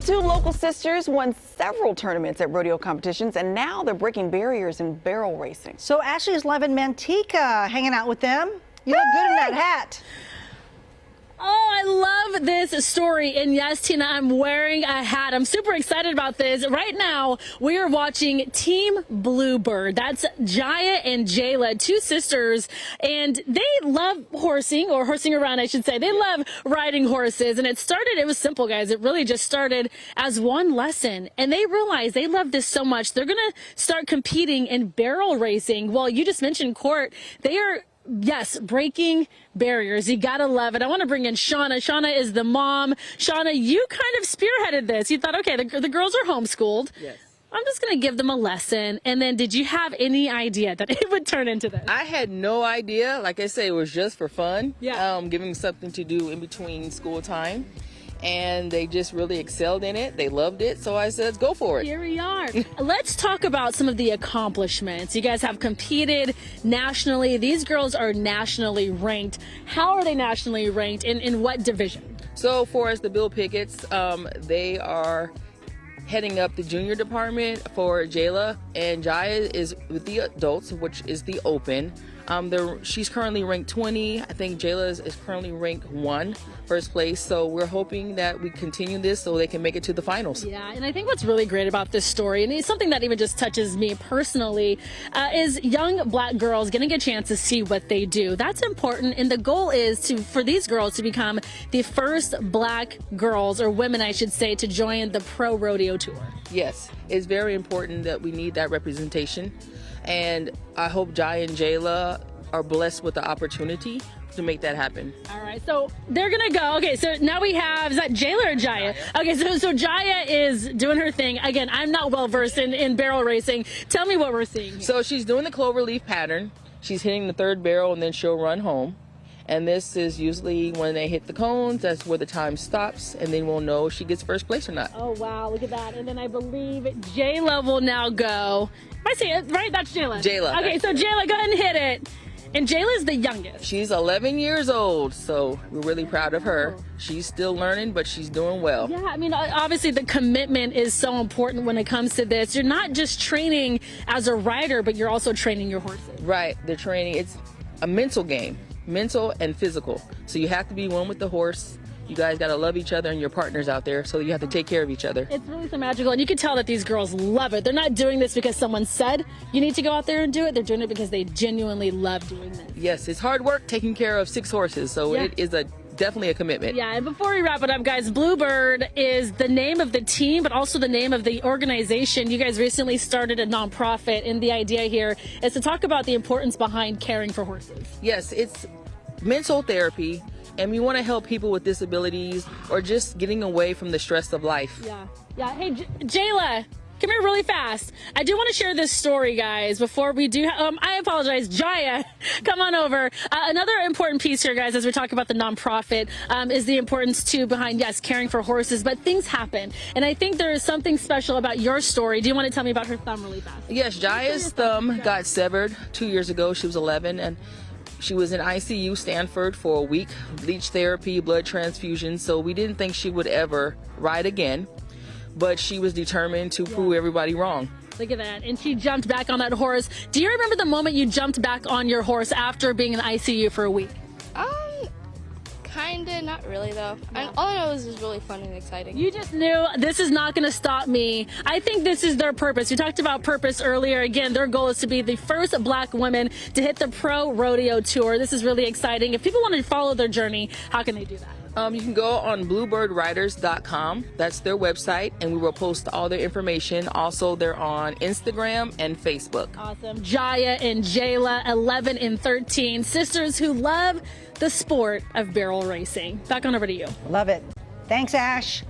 two local sisters won several tournaments at rodeo competitions, and now they're breaking barriers in barrel racing. So Ashley's live in Manteca, hanging out with them. You look good in that hat. Oh, I love this story. And yes, Tina, I'm wearing a hat. I'm super excited about this. Right now, we are watching Team Bluebird. That's Jaelah and Jiyah, two sisters, and they love horsing, or horsing around, I should say. They love riding horses. And it was simple, guys. It really just started as one lesson. And they realized they love this so much. They're going to start competing in barrel racing. Well, you just mentioned Court. They are, yes, breaking barriers. You gotta love it. I want to bring in Shauna. Shauna is the mom. Shauna, you kind of spearheaded this. You thought, okay, the girls are homeschooled. Yes. I'm just going to give them a lesson. And then did you have any idea that it would turn into this? I had no idea. Like I say, it was just for fun. Yeah. Giving them something to do in between school time. And they just really excelled in it. They loved it. So I said, go for it. Here we are. Let's talk about some of the accomplishments. You guys have competed nationally. These girls are nationally ranked. How are they nationally ranked? In what division? So for us, the Bill Pickets, they are heading up the junior department for Jaelah, and Jiyah is with the adults, which is the open. She's currently ranked 20. I think Jaelah is currently ranked 1, first place. So we're hoping that we continue this so they can make it to the finals. Yeah, and I think what's really great about this story, and it's something that even just touches me personally, is young black girls getting a chance to see what they do. That's important, and the goal is for these girls to become the first black girls, or women I should say, to join the pro rodeo tour. Yes, it's very important that we need that representation. And I hope Jaelah and Jiyah are blessed with the opportunity to make that happen. All right, so they're gonna go. Okay, so now we have, is that Jaelah or Jiyah? Okay, so Jiyah is doing her thing. Again, I'm not well versed in barrel racing. Tell me what we're seeing here. So she's doing the cloverleaf pattern. She's hitting the third barrel and then she'll run home. And this is usually when they hit the cones, that's where the time stops, and then we'll know if she gets first place or not. Oh, wow, look at that. And then I believe Jayla will now go. If I say it right, that's Jayla. Jayla. Okay, so Jayla, go ahead and hit it. And Jayla's the youngest. She's 11 years old, so we're really proud of her. She's still learning, but she's doing well. Yeah, I mean, obviously the commitment is so important when it comes to this. You're not just training as a rider, but you're also training your horses. Right, the training, it's a mental game. Mental and physical. So you have to be one with the horse. You guys got to love each other and your partners out there, so you have to take care of each other. It's really so magical, and you can tell that these girls love it. They're not doing this because someone said you need to go out there and do it. They're doing it because they genuinely love doing this. Yes, it's hard work taking care of 6 horses, so it is definitely a commitment. Yeah, and before we wrap it up, guys, Bluebird is the name of the team, but also the name of the organization. You guys recently started a nonprofit, and the idea here is to talk about the importance behind caring for horses. Yes, it's mental therapy, and we want to help people with disabilities or just getting away from the stress of life. Yeah. Hey, Jayla, come here really fast. I do want to share this story, guys, before we do. I apologize, Jiyah, come on over. Another important piece here, guys, as we talk about the nonprofit, is the importance too behind, yes, caring for horses, but things happen. And I think there is something special about your story. Do you want to tell me about her thumb really fast? Yes, Jiyah's thumb got severed 2 years ago. She was 11, and she was in ICU Stanford for a week, bleach therapy, blood transfusion, so we didn't think she would ever ride again, but she was determined to prove everybody wrong. Look at that, and she jumped back on that horse. Do you remember the moment you jumped back on your horse after being in ICU for a week? Kinda, not really though. And all I know is it was really fun and exciting. You just knew this is not going to stop me. I think this is their purpose. We talked about purpose earlier. Again, their goal is to be the first black women to hit the pro rodeo tour. This is really exciting. If people want to follow their journey, how can they do that? You can go on bluebirdriders.com. That's their website, and we will post all their information. Also, they're on Instagram and Facebook. Awesome. Jaelah and Jiyah, 11 and 13, sisters who love the sport of barrel racing. Back on over to you. Love it. Thanks, Ash.